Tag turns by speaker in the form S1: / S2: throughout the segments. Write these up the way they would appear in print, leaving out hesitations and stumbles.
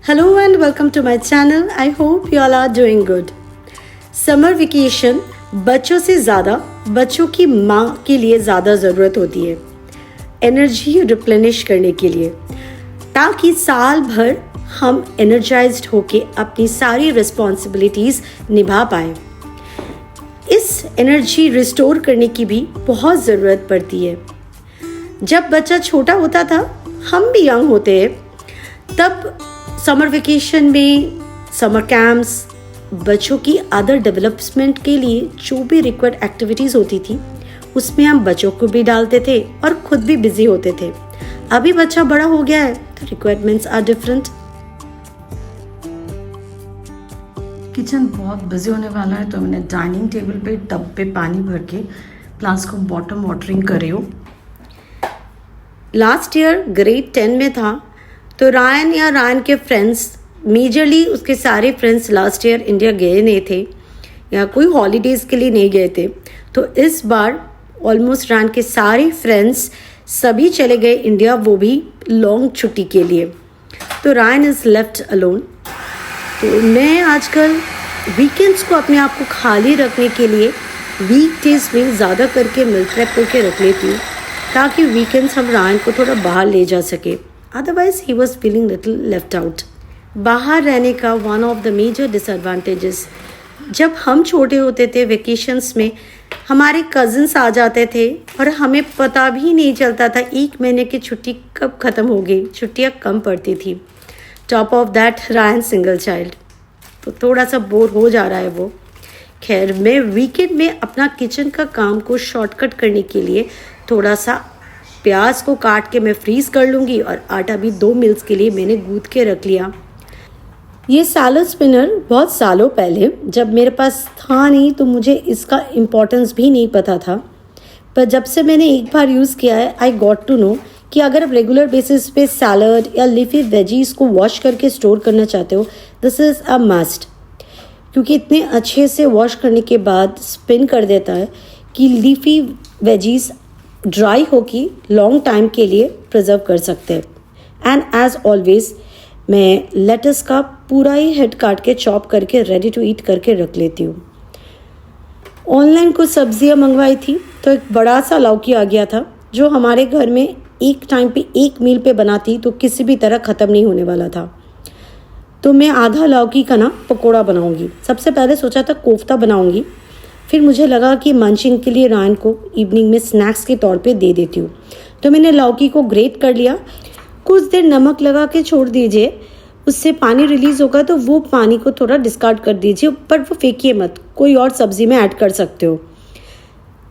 S1: Hello and welcome to my channel. I hope you all are doing good. Summer vacation बच्चों से ज़्यादा बच्चों की माँ के लिए ज़्यादा ज़रूरत होती है एनर्जी रिप्लेनिश करने के लिए, ताकि साल भर हम एनर्जाइज्ड होके अपनी सारी रिस्पॉन्सिबिलिटीज़ निभा पाए। इस एनर्जी रिस्टोर करने की भी बहुत ज़रूरत पड़ती है। जब बच्चा छोटा होता था, हम भी यंग होते हैं, तब समर वेकेशन में समर कैंप्स बच्चों की अदर डेवलपमेंट के लिए जो भी रिक्वायर्ड एक्टिविटीज़ होती थी उसमें हम बच्चों को भी डालते थे और खुद भी बिजी होते थे। अभी बच्चा बड़ा हो गया है तो रिक्वायरमेंट्स आर डिफरेंट। किचन बहुत बिजी होने वाला है तो मैंने डाइनिंग टेबल पे टब पे पानी भर के प्लांट्स को बॉटम वाटरिंग कर रही हूँ। लास्ट ईयर ग्रेड 10 में था तो रायन के फ्रेंड्स, मेजरली उसके सारे फ्रेंड्स लास्ट ईयर इंडिया गए नहीं थे या कोई हॉलीडेज़ के लिए नहीं गए थे। तो इस बार ऑलमोस्ट रायन के सारे फ्रेंड्स सभी चले गए इंडिया, वो भी लॉन्ग छुट्टी के लिए। तो रायन इज़ लेफ्ट अलोन। तो मैं आजकल वीकेंड्स को अपने आप को खाली रखने के लिए वीकडेज में ज़्यादा करके मील प्रेप करके रख लेती हूँ, ताकि वीकेंड्स हम रायन को थोड़ा बाहर ले जा सके। Otherwise he was feeling little left out. बाहर रहने का one of the major disadvantages, जब हम छोटे होते थे वेकेशंस में हमारे कज़न्स आ जाते थे और हमें पता भी नहीं चलता था 1 महीने की छुट्टी कब ख़त्म हो गई, छुट्टियाँ कम पड़ती थी। Top of that Ryan single child, तो थोड़ा सा बोर हो जा रहा है वो। खैर, मैं वीकेंड में अपना किचन का काम को शॉर्टकट करने के लिए थोड़ा सा प्याज को काट के मैं फ्रीज़ कर लूँगी और आटा भी 2 मील्स के लिए मैंने गूँथ के रख लिया। ये सैलड स्पिनर बहुत सालों पहले जब मेरे पास था नहीं तो मुझे इसका इम्पोर्टेंस भी नहीं पता था, पर जब से मैंने एक बार यूज़ किया है आई गॉट टू नो कि अगर आप रेगुलर बेसिस पे सैलड या लीफी वेजीज़ को वॉश करके स्टोर करना चाहते हो, दिस इज़ अ मस्ट, क्योंकि इतने अच्छे से वॉश करने के बाद स्पिन कर देता है कि लीफी वेजीज़ ड्राई होके लॉन्ग टाइम के लिए प्रिजर्व कर सकते हैं। एंड एज ऑलवेज मैं लेटस का पूरा ही हेड काट के चॉप करके रेडी टू ईट करके रख लेती हूँ। ऑनलाइन कुछ सब्जियाँ मंगवाई थी तो एक बड़ा सा लौकी आ गया था जो हमारे घर में एक टाइम पे एक मील पे बनाती तो किसी भी तरह ख़त्म नहीं होने वाला था। तो मैं आधा लौकी का ना पकौड़ा बनाऊँगी। सबसे पहले सोचा था कोफ्ता बनाऊँगी, फिर मुझे लगा कि मंचिंग के लिए रायन को इवनिंग में स्नैक्स के तौर पे दे देती हूँ। तो मैंने लौकी को ग्रेट कर लिया, कुछ देर नमक लगा के छोड़ दीजिए, उससे पानी रिलीज़ होगा तो वो पानी को थोड़ा डिस्कार्ड कर दीजिए, पर वो फेंकिए मत, कोई और सब्ज़ी में ऐड कर सकते हो।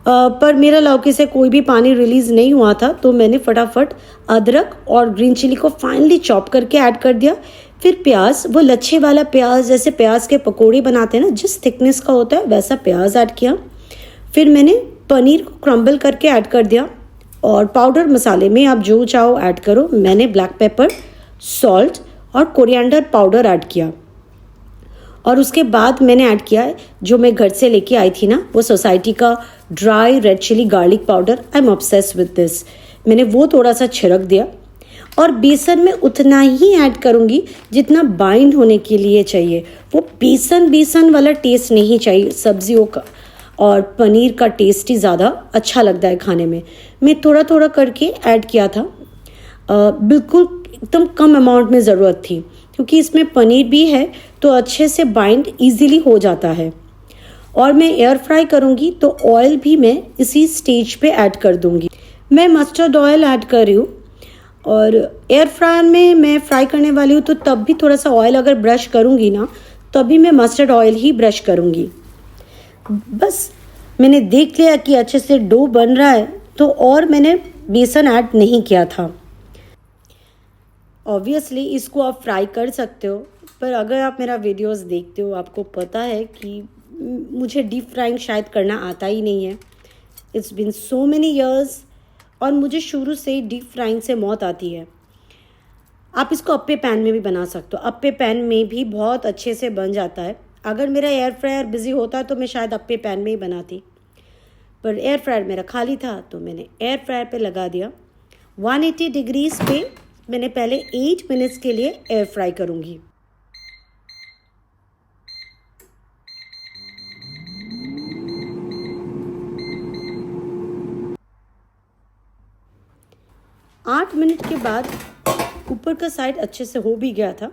S1: पर मेरा लौकी से कोई भी पानी रिलीज़ नहीं हुआ था तो मैंने फटाफट अदरक और ग्रीन चिली को फाइनली चॉप करके ऐड कर दिया। फिर प्याज, वो लच्छे वाला प्याज, जैसे प्याज के पकोड़े बनाते हैं ना, जिस थिकनेस का होता है वैसा प्याज ऐड किया। फिर मैंने पनीर को क्रम्बल करके ऐड कर दिया और पाउडर मसाले में आप जो चाहो ऐड करो। मैंने ब्लैक पेपर, सॉल्ट और कोरिएंडर पाउडर ऐड किया और उसके बाद मैंने ऐड किया है जो मैं घर से लेके आई थी ना, वो सोसाइटी का dry red chilli garlic powder. I am obsessed with this. मैंने वो थोड़ा सा छिड़क दिया और बेसन में उतना ही ऐड करूँगी जितना बाइंड होने के लिए चाहिए। वो बेसन वाला टेस्ट नहीं चाहिए सब्जियों का, और पनीर का टेस्ट ही ज़्यादा अच्छा लगता है खाने में। मैं थोड़ा थोड़ा करके ऐड किया था, बिल्कुल एकदम कम अमाउंट में ज़रूरत थी, क्योंकि इसमें पनीर भी है तो अच्छे से बाइंड ईजीली हो जाता है। और मैं एयर फ्राई करूँगी तो ऑयल भी मैं इसी स्टेज पे ऐड कर दूँगी। मैं मस्टर्ड ऑयल ऐड कर रही हूँ और एयर फ्रायर में मैं फ्राई करने वाली हूँ, तो तब भी थोड़ा सा ऑयल अगर ब्रश करूँगी ना, तभी मैं मस्टर्ड ऑयल ही ब्रश करूँगी। बस मैंने देख लिया कि अच्छे से डो बन रहा है तो और मैंने बेसन ऐड नहीं किया था। ऑब्वियसली इसको आप फ्राई कर सकते हो, पर अगर आप मेरा वीडियोस देखते हो आपको पता है कि मुझे डीप फ्राइंग शायद करना आता ही नहीं है। It's been so many years और मुझे शुरू से ही डीप फ्राइंग से मौत आती है। आप इसको अप्पे पैन में भी बना सकते हो, अप्पे पैन में भी बहुत अच्छे से बन जाता है। अगर मेरा एयर फ्रायर बिज़ी होता तो मैं शायद अप्पे पैन में ही बनाती, पर एयर फ्रायर मेरा खाली था तो मैंने एयर फ्रायर पे लगा दिया। 180 डिग्रीज़ पे मैंने पहले 8 मिनट्स के लिए एयर फ्राई करूँगी। आठ मिनट के बाद ऊपर का साइड अच्छे से हो भी गया था।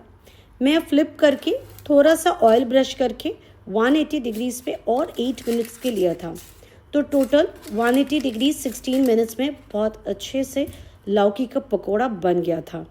S1: मैं फ्लिप करके थोड़ा सा ऑयल ब्रश करके 180 डिग्रीज पे और 8 मिनट्स के लिया था। तो टोटल 180 डिग्री 16 मिनट्स में बहुत अच्छे से लौकी का पकोड़ा बन गया था।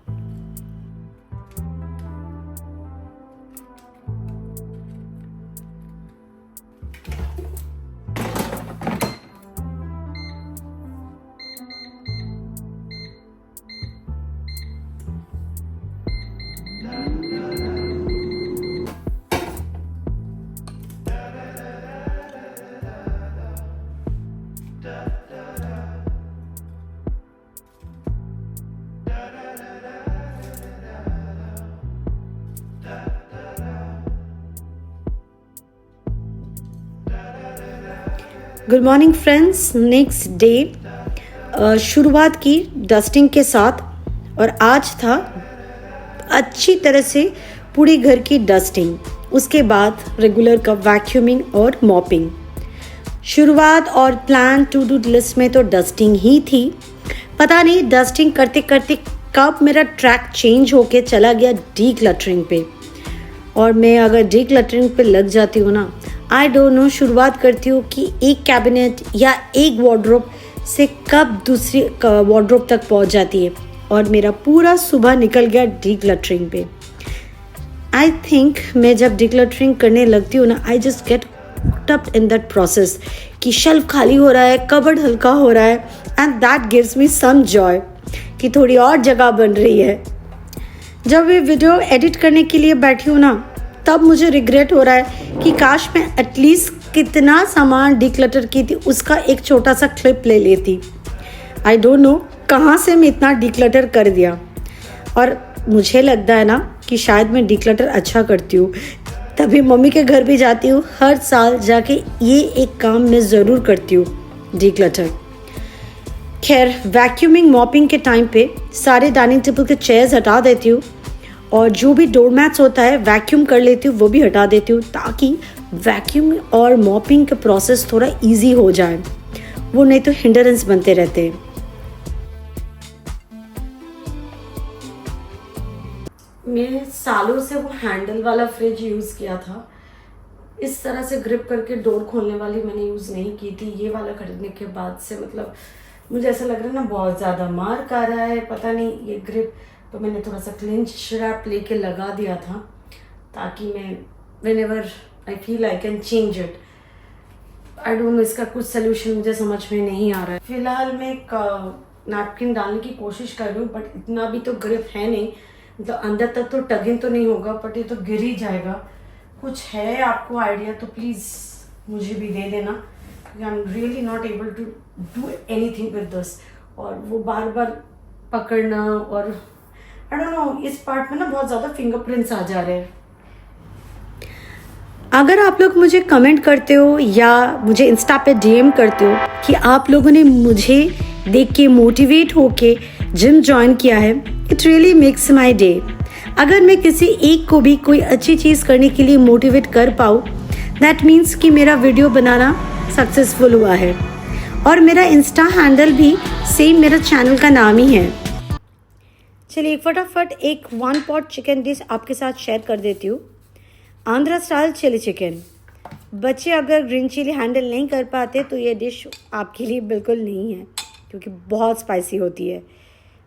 S1: Good morning friends. Next day शुरुआत की डस्टिंग के साथ और आज था अच्छी तरह से पूरी घर की डस्टिंग। उसके बाद रेगुलर का वैक्यूमिंग और मॉपिंग। शुरुआत और प्लान टू डू लिस्ट में तो डस्टिंग ही थी। पता नहीं डस्टिंग करते करते कब मेरा ट्रैक चेंज होके चला गया डीक्लटरिंग पे। और मैं अगर डीक्लटरिंग पे लग जाती हूँ ना, आई डोंट नो शुरुआत करती हूँ कि एक कैबिनेट या एक वार्डरोब से कब दूसरी वार्डरोब तक पहुँच जाती है और मेरा पूरा सुबह निकल गया डीक्लटरिंग पे। आई थिंक मैं जब डीक्लटरिंग करने लगती हूँ ना, I just get hooked up in that process कि शेल्फ खाली हो रहा है, कबर्ड हल्का हो रहा है, and that gives me some joy कि थोड़ी और जगह बन रही है। जब ये वीडियो एडिट करने के लिए बैठी हूँ ना, तब मुझे रिग्रेट हो रहा है कि काश मैं एटलीस्ट कितना सामान डिक्लटर की थी उसका एक छोटा सा क्लिप ले लेती। आई डोंट नो कहाँ से मैं इतना डिक्लटर कर दिया। और मुझे लगता है ना कि शायद मैं डिक्लटर अच्छा करती हूँ, तभी मम्मी के घर भी जाती हूँ। हर साल जाके ये एक काम मैं ज़रूर करती हूँ, डिक्लटर। खैर, वैक्यूमिंग मॉपिंग के टाइम पे सारे डाइनिंग टेबल के चेयर्स हटा देती हूँ और जो भी डोर मैट्स होता है वैक्यूम कर लेती हूँ, वो भी हटा देती हूँ ताकि वैक्यूम और मॉपिंग का प्रोसेस थोड़ा इजी हो जाए। वो नहीं तो हिंडरेंस बनते रहते हैं। मैं सालों से वो हैंडल वाला फ्रिज यूज़ किया था। इस तरह से ग्रिप करके डोर खोलने वाली मैंने यूज़ नहीं की थी। ये वाला खरीदने के बाद से मतलब मुझे ऐसा लग रहा है ना बहुत ज़्यादा मार्क आ रहा है, पता नहीं ये ग्रिप। तो मैंने थोड़ा सा क्लिंच रैप लेके लगा दिया था ताकि मैं whenever I feel I can change it. I don't no, इसका कुछ सोल्यूशन मुझे समझ में नहीं आ रहा है। फिलहाल मैं एक नैपकिन डालने की कोशिश कर रही हूँ, बट इतना भी तो ग्रिप है नहीं, मतलब अंदर तक तो टगिंग तो नहीं होगा, बट ये तो गिर ही जाएगा। कुछ है आपको आइडिया तो प्लीज़ मुझे भी दे देना। I am really not able to do anything with this. और वो बार बार पकड़ना और आई डोंट नो, इस पार्ट में ना बहुत ज़्यादा फिंगरप्रिंट्स आ जा रहे हैं। अगर आप लोग मुझे कमेंट करते हो या मुझे इंस्टा पे डीएम करते हो कि आप लोगों ने मुझे देख के मोटिवेट होके जिम ज्वाइन किया है, it really makes my day. अगर मैं किसी एक को भी कोई अच्छी चीज़ करने के लिए मोटिवेट कर पाऊँ, दैट मीन्स कि मेरा वीडियो बनाना सक्सेसफुल हुआ है। और मेरा इंस्टा हैंडल भी सेम मेरा चैनल का नाम ही है। चलिए फटाफट एक 1 पॉट चिकन डिश आपके साथ शेयर कर देती हूँ। Andhra style chilli chicken. बच्चे अगर ग्रीन चिली हैंडल नहीं कर पाते तो ये डिश आपके लिए बिल्कुल नहीं है, क्योंकि बहुत स्पाइसी होती है।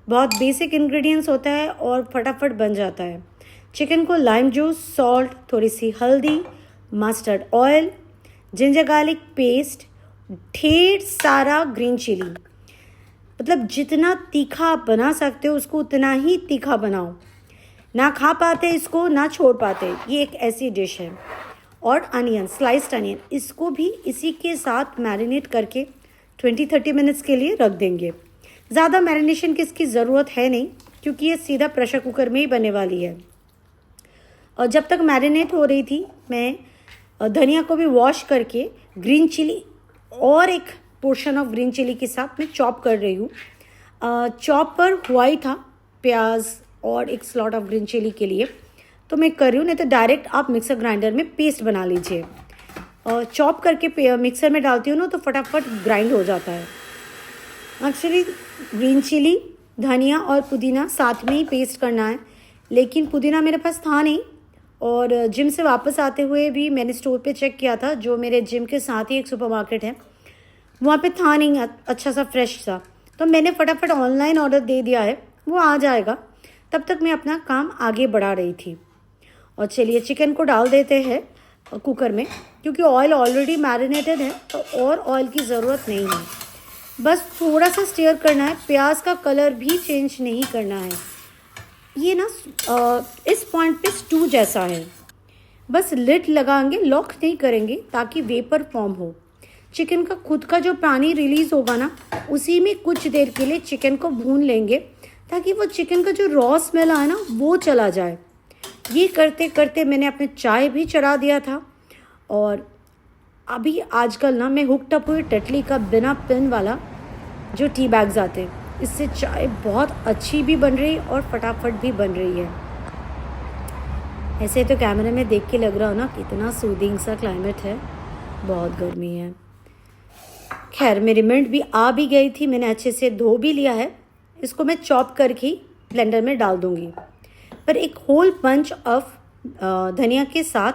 S1: बहुत बेसिक इंग्रेडिएंट्स होता है और फटाफट बन जाता है। चिकन को लाइम जूस, सॉल्ट, थोड़ी सी हल्दी, mustard oil, ginger garlic paste, ढेर सारा ग्रीन चिली, मतलब जितना तीखा आप बना सकते हो उसको उतना ही तीखा बनाओ। ना खा पाते इसको, ना छोड़ पाते, ये एक ऐसी डिश है। और अनियन, स्लाइस्ड अनियन, इसको भी इसी के साथ मैरिनेट करके 20-30 मिनट्स के लिए रख देंगे। ज़्यादा मैरिनेशन की इसकी ज़रूरत है नहीं, क्योंकि ये सीधा प्रेशर कुकर में ही बने वाली है। और जब तक मैरिनेट हो रही थी, मैं धनिया को भी वॉश करके ग्रीन चिली और एक पोर्शन ऑफ ग्रीन चिली के साथ मैं चॉप कर रही हूँ। चॉपर हुआ ही था, प्याज और एक स्लॉट ऑफ ग्रीन चिली के लिए, तो मैं कर रही हूँ। नहीं तो डायरेक्ट आप मिक्सर ग्राइंडर में पेस्ट बना लीजिए। और चॉप करके मिक्सर में डालती हूँ ना तो फटाफट ग्राइंड हो जाता है। एक्चुअली ग्रीन चिली, धनिया और पुदीना साथ में ही पेस्ट करना है, लेकिन पुदीना मेरे पास था नहीं और जिम से वापस आते हुए भी मैंने स्टोर पे चेक किया था, जो मेरे जिम के साथ ही एक सुपरमार्केट है, वहाँ पे था नहीं अच्छा सा फ्रेश सा, तो मैंने फटाफट ऑनलाइन ऑर्डर दे दिया है, वो आ जाएगा। तब तक मैं अपना काम आगे बढ़ा रही थी। और चलिए चिकन को डाल देते हैं कुकर में, क्योंकि ऑयल ऑलरेडी मैरिनेटेड है तो और ऑयल की ज़रूरत नहीं है। बस थोड़ा सा स्टीयर करना है, प्याज का कलर भी चेंज नहीं करना है। ये ना इस पॉइंट पे स्टू जैसा है। बस लिड लगाएंगे, लॉक नहीं करेंगे ताकि वेपर फॉर्म हो। चिकन का खुद का जो पानी रिलीज़ होगा ना, उसी में कुछ देर के लिए चिकन को भून लेंगे ताकि वो चिकन का जो रॉ स्मेल है ना वो चला जाए। ये करते करते मैंने अपने चाय भी चढ़ा दिया था। और अभी आजकल ना मैं हुक्ड अप हुई टेटली का बिना पिन वाला जो टी बैग्स आते हैं, इससे चाय बहुत अच्छी भी बन रही और फटाफट भी बन रही है। ऐसे तो कैमरे में देख के लग रहा हो ना कितना सूदिंग सा क्लाइमेट है, बहुत गर्मी है। खैर मेरी मिंट भी आ भी गई थी, मैंने अच्छे से धो भी लिया है। इसको मैं चॉप करके ब्लेंडर में डाल दूंगी। पर एक होल पंच ऑफ धनिया के साथ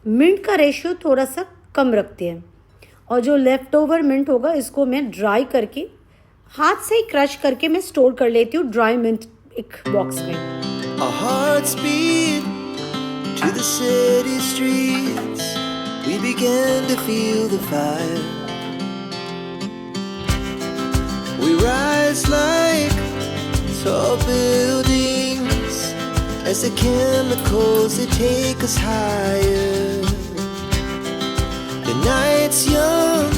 S1: मिंट का रेशियो थोड़ा सा कम रखते हैं। और जो लेफ्ट ओवर मिंट होगा इसको मैं ड्राई करके हाथ से ही क्रश करके मैं स्टोर कर लेती हूँ ड्राई मिंट एक बॉक्स में।
S2: Our hearts beat to the city streets. We began to feel the fire. We rise like tall buildings as the chemicals they take us higher. The night's young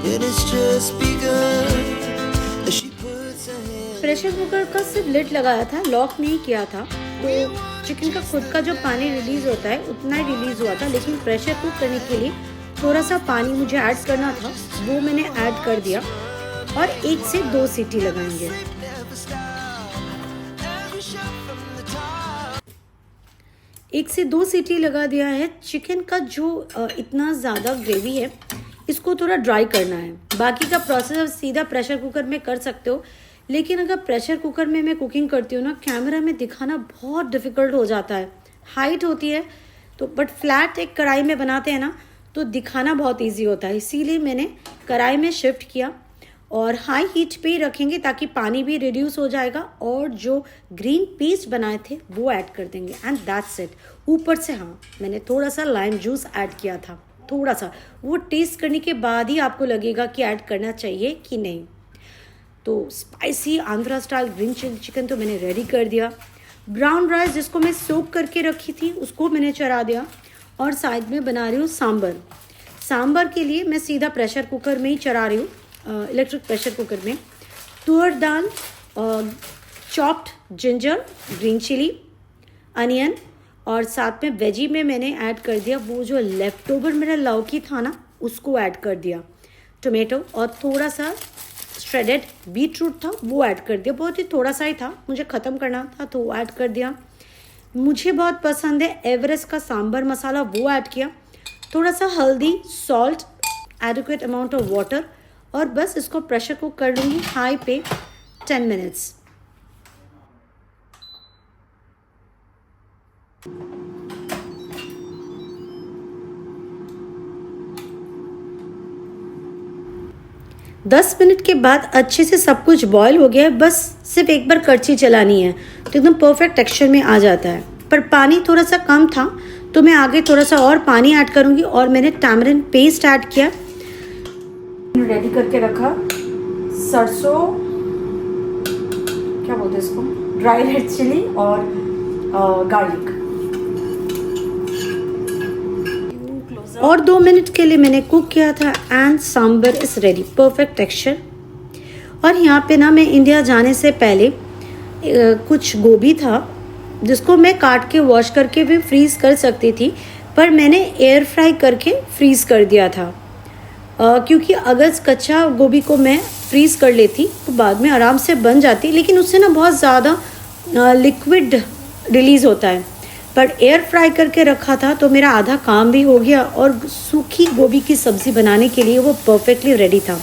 S2: and it's just begun. As she puts her hand.
S1: Pressure cooker का सिर्फ lid लगाया था, lock नहीं किया था, तो chicken का खुद का जो पानी रिलीज होता है उतना ही रिलीज हुआ था। लेकिन प्रेशर कुक करने के लिए थोड़ा सा पानी मुझे ऐड करना था, वो मैंने ऐड कर दिया और 1 से 2 सीटी लगाएंगे। 1 से 2 सीटी लगा दिया है। चिकन का जो इतना ज़्यादा ग्रेवी है इसको थोड़ा ड्राई करना है। बाकी का प्रोसेस सीधा प्रेशर कुकर में कर सकते हो, लेकिन अगर प्रेशर कुकर में मैं कुकिंग करती हूँ ना, कैमरा में दिखाना बहुत डिफ़िकल्ट हो जाता है। हाइट होती है तो, बट फ्लैट एक कढ़ाई में बनाते हैं ना तो दिखाना बहुत इजी होता है। इसीलिए मैंने कढ़ाई में शिफ्ट किया और हाई हीट पे ही रखेंगे ताकि पानी भी रिड्यूस हो जाएगा और जो ग्रीन पेस्ट बनाए थे वो ऐड कर देंगे एंड दैट्स इट। ऊपर से हाँ मैंने थोड़ा सा लाइम जूस ऐड किया था, थोड़ा सा, वो टेस्ट करने के बाद ही आपको लगेगा कि ऐड करना चाहिए कि नहीं। तो spicy Andhra style green chilli chicken तो मैंने रेडी कर दिया। ब्राउन राइस जिसको मैं सोक करके रखी थी उसको मैंने चढ़ा दिया और साइड में बना रही हूँ सांभर। सांभर के लिए मैं सीधा प्रेशर कुकर में ही चढ़ा रही हूँ, इलेक्ट्रिक प्रेशर कुकर में। तुअर दाल, chopped ginger, green chilli, onion और साथ में वेजी में मैंने ऐड कर दिया वो जो लेफ्ट ओवर मेरा लौकी था ना उसको ऐड कर दिया, टोमेटो और थोड़ा सा श्रेडेड बीट रूट था वो ऐड कर दिया। बहुत ही थोड़ा सा ही था, मुझे ख़त्म करना था तो वो ऐड कर दिया। मुझे बहुत पसंद है एवरेस्ट का सांभर मसाला, वो ऐड किया। थोड़ा सा हल्दी, salt, adequate amount of water और बस इसको प्रेशर कुक कर लूँगी हाई पे 10 मिनट्स। दस मिनट के बाद अच्छे से सब कुछ बॉयल हो गया है, बस सिर्फ एक बार कड़छी चलानी है तो एकदम परफेक्ट टेक्सचर में आ जाता है। पर पानी थोड़ा सा कम था तो मैं आगे थोड़ा सा और पानी ऐड करूँगी और मैंने टैमरिन पेस्ट ऐड किया। रेडी करके रखा सरसों, क्या बोलते हैं इसको, ड्राई रेड चिली और गार्लिक, और 2 मिनट के लिए मैंने कुक किया था and sambar is ready, perfect texture. और यहाँ पे ना मैं इंडिया जाने से पहले कुछ गोभी था जिसको मैं काट के वॉश करके भी फ्रीज़ कर सकती थी, पर मैंने एयर फ्राई करके फ्रीज़ कर दिया था क्योंकि अगर कच्चा गोभी को मैं फ्रीज़ कर लेती तो बाद में आराम से बन जाती, लेकिन उससे ना बहुत ज़्यादा लिक्विड रिलीज़ होता है, पर एयर फ्राई करके रखा था तो मेरा आधा काम भी हो गया और सूखी गोभी की सब्ज़ी बनाने के लिए वो परफेक्टली रेडी था।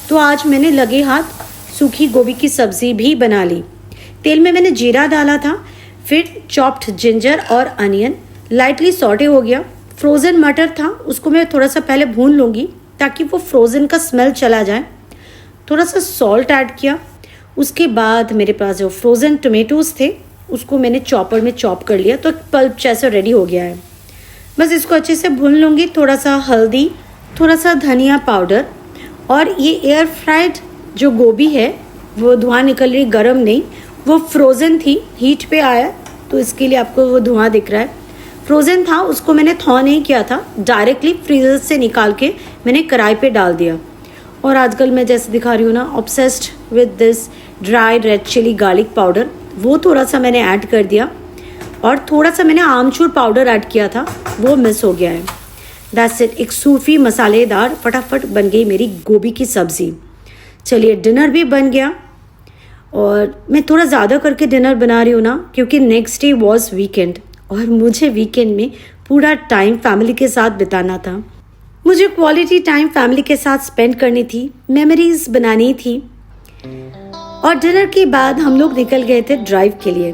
S1: तो आज मैंने लगे हाथ सूखी गोभी की सब्ज़ी भी बना ली। तेल में मैंने जीरा डाला था, फिर चॉप्ड जिंजर और अनियन लाइटली सॉटे हो गया। फ्रोज़न मटर था, उसको मैं थोड़ा सा पहले भून लूँगी ताकि वो फ्रोज़न का स्मेल चला जाए। थोड़ा सा सॉल्ट ऐड किया। उसके बाद मेरे पास जो फ्रोज़न टमेटोज़ थे उसको मैंने चॉपर में चॉप कर लिया, तो पल्प जैसा रेडी हो गया है। बस इसको अच्छे से भून लूँगी। थोड़ा सा हल्दी, थोड़ा सा धनिया पाउडर, और ये एयर फ्राइड जो गोभी है वो धुआं निकल रही, गरम नहीं, वो फ्रोज़न थी, हीट पे आया तो इसके लिए आपको वो धुआं दिख रहा है। फ्रोज़न था, उसको मैंने थॉ नहीं किया था, डायरेक्टली फ्रीजर से निकाल के मैंने कढ़ाई पे डाल दिया। और आजकल मैं जैसे दिखा रही हूँ ना, obsessed with this dry red chilli garlic powder, वो थोड़ा सा मैंने ऐड कर दिया। और थोड़ा सा मैंने आमचूर पाउडर ऐड किया था, वो मिस हो गया है। दैट्स इट, एक सूफी मसालेदार फटाफट बन गई मेरी गोभी की सब्ज़ी। चलिए, डिनर भी बन गया। और मैं थोड़ा ज़्यादा करके डिनर बना रही हूँ ना, क्योंकि नेक्स्ट डे वॉज वीकेंड और मुझे वीकेंड में पूरा टाइम फैमिली के साथ बिताना था। मुझे क्वालिटी टाइम फैमिली के साथ स्पेंड करनी थी, मेमोरीज बनानी थी। और डिनर के बाद हम लोग निकल गए थे ड्राइव के लिए।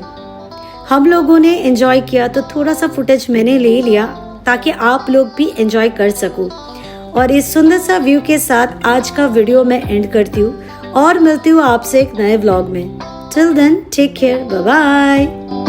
S1: हम लोगों ने एंजॉय किया, तो थोड़ा सा फुटेज मैंने ले लिया ताकि आप लोग भी एंजॉय कर सको। और इस सुंदर सा व्यू के साथ आज का वीडियो मैं एंड करती हूँ और मिलती हूँ आपसे एक नए व्लॉग में। Till then, take care, bye bye.